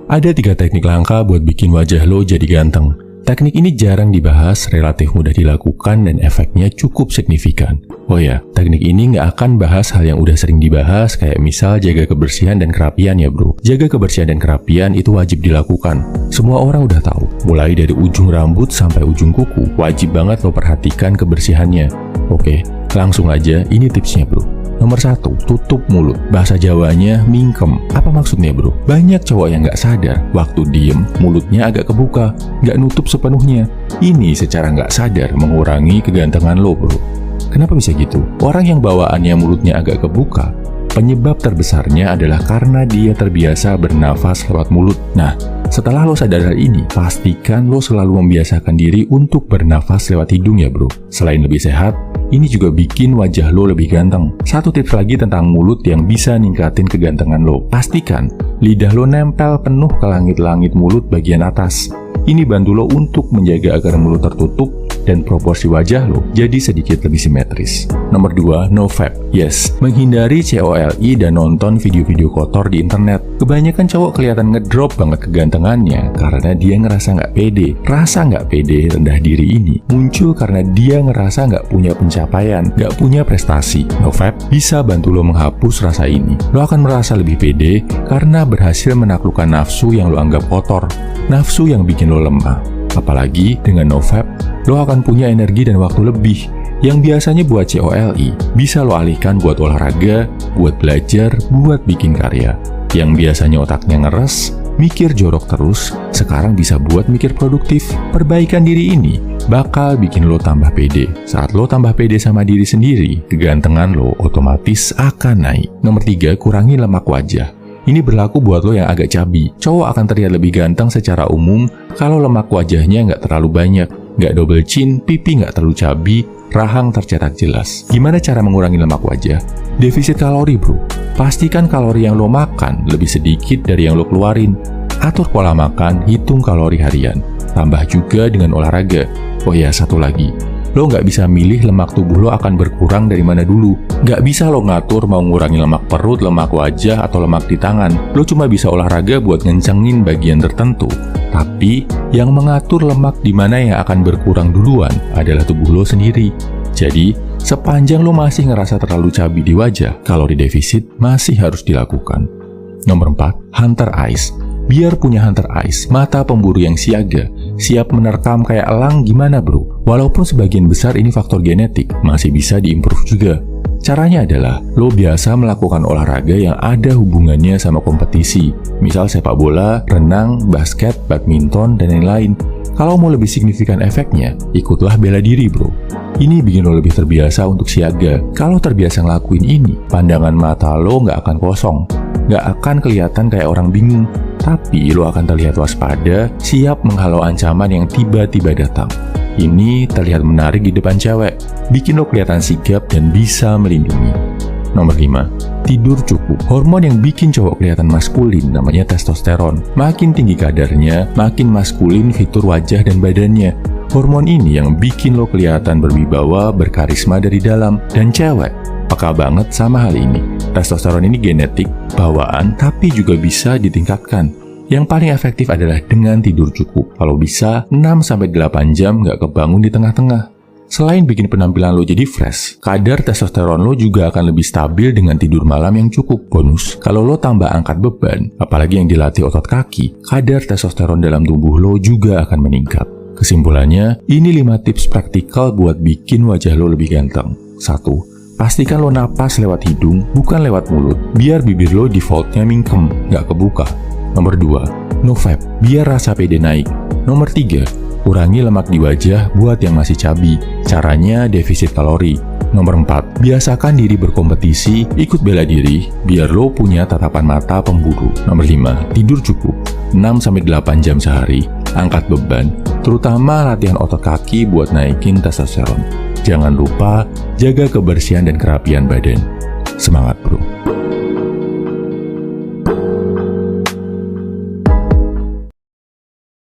Ada 3 teknik langka buat bikin wajah lo jadi ganteng. Teknik ini jarang dibahas, relatif mudah dilakukan, dan efeknya cukup signifikan. Oh ya, teknik ini nggak akan bahas hal yang udah sering dibahas, kayak misal jaga kebersihan dan kerapian ya bro. Jaga kebersihan dan kerapian itu wajib dilakukan. Semua orang udah tahu, mulai dari ujung rambut sampai ujung kuku, wajib banget lo perhatikan kebersihannya. Oke, langsung aja, ini tipsnya bro. Nomor 1, tutup mulut. Bahasa Jawanya mingkem. Apa maksudnya bro? Banyak cowok yang nggak sadar, waktu diem, mulutnya agak kebuka, nggak nutup sepenuhnya. Ini secara nggak sadar mengurangi kegantengan lo bro. Kenapa bisa gitu? Orang yang bawaannya mulutnya agak kebuka, penyebab terbesarnya adalah karena dia terbiasa bernafas lewat mulut. Nah, setelah lo sadar hal ini, pastikan lo selalu membiasakan diri untuk bernafas lewat hidung ya bro. Selain lebih sehat, ini juga bikin wajah lo lebih ganteng. Satu tips lagi tentang mulut yang bisa ningkatin kegantengan lo. Pastikan lidah lo nempel penuh ke langit-langit mulut bagian atas. Ini bantu lo untuk menjaga agar mulut tertutup dan proporsi wajah lo jadi sedikit lebih simetris. Nomor 2, no fap. Yes, menghindari COLI dan nonton video-video kotor di internet. Kebanyakan cowok kelihatan ngedrop banget kegantengannya karena dia ngerasa nggak pede. Rasa nggak pede, rendah diri ini muncul karena dia ngerasa nggak punya pencapaian, nggak punya prestasi. No fap bisa bantu lo menghapus rasa ini. Lo akan merasa lebih pede karena berhasil menaklukkan nafsu yang lo anggap kotor, nafsu yang bikin lo lemah. Apalagi dengan no fap, lo akan punya energi dan waktu lebih yang biasanya buat COLI, bisa lo alihkan buat olahraga, buat belajar, buat bikin karya. Yang biasanya otaknya ngeres, mikir jorok terus, sekarang bisa buat mikir produktif. Perbaikan diri ini bakal bikin lo tambah pede. Saat lo tambah pede sama diri sendiri, kegantengan lo otomatis akan naik. Nomor 3, kurangi lemak wajah. Ini berlaku buat lo yang agak cabi. Cowok akan terlihat lebih ganteng secara umum kalau lemak wajahnya nggak terlalu banyak, nggak double chin, pipi nggak terlalu cabi, rahang tercetak jelas. Gimana cara mengurangi lemak wajah? Defisit kalori bro. Pastikan kalori yang lo makan lebih sedikit dari yang lo keluarin. Atur pola makan, hitung kalori harian. Tambah juga dengan olahraga. Oh ya, satu lagi. Lo nggak bisa milih lemak tubuh lo akan berkurang dari mana dulu. Nggak bisa lo ngatur mau ngurangi lemak perut, lemak wajah, atau lemak di tangan. Lo cuma bisa olahraga buat ngencengin bagian tertentu. Tapi, yang mengatur lemak di mana yang akan berkurang duluan adalah tubuh lo sendiri. Jadi, sepanjang lo masih ngerasa terlalu cabi di wajah, kalori defisit masih harus dilakukan. Nomor 4, hunter eyes. Biar punya hunter eyes, mata pemburu yang siaga, siap menerkam kayak elang gimana bro? Walaupun sebagian besar ini faktor genetik, masih bisa diimprove juga. Caranya adalah, lo biasa melakukan olahraga yang ada hubungannya sama kompetisi. Misal sepak bola, renang, basket, badminton, dan lain-lain. Kalau mau lebih signifikan efeknya, ikutlah bela diri bro. Ini bikin lo lebih terbiasa untuk siaga. Kalau terbiasa ngelakuin ini, pandangan mata lo nggak akan kosong. Nggak akan kelihatan kayak orang bingung. Tapi lo akan terlihat waspada, siap menghalau ancaman yang tiba-tiba datang. Ini terlihat menarik di depan cewek, bikin lo kelihatan sigap dan bisa melindungi. Nomor 5, tidur cukup. Hormon yang bikin cowok kelihatan maskulin namanya testosteron. Makin tinggi kadarnya, makin maskulin fitur wajah dan badannya. Hormon ini yang bikin lo kelihatan berwibawa, berkarisma dari dalam. Dan cewek peka banget sama hal ini. Testosteron ini genetik, bawaan, tapi juga bisa ditingkatkan. Yang paling efektif adalah dengan tidur cukup. Kalau bisa, 6-8 jam nggak kebangun di tengah-tengah. Selain bikin penampilan lo jadi fresh, kadar testosteron lo juga akan lebih stabil dengan tidur malam yang cukup. Bonus, kalau lo tambah angkat beban, apalagi yang dilatih otot kaki, kadar testosteron dalam tubuh lo juga akan meningkat. Kesimpulannya, ini 5 tips praktikal buat bikin wajah lo lebih ganteng. 1. Pastikan lo napas lewat hidung, bukan lewat mulut, biar bibir lo defaultnya mingkem, nggak kebuka. Nomor 2, no fap, biar rasa pede naik. Nomor 3, kurangi lemak di wajah buat yang masih cabi. Caranya defisit kalori. Nomor 4, biasakan diri berkompetisi, ikut bela diri, biar lo punya tatapan mata pemburu. Nomor 5, tidur cukup, 6-8 jam sehari. Angkat beban, terutama latihan otot kaki buat naikin testosteron. Jangan lupa jaga kebersihan dan kerapian badan. Semangat bro!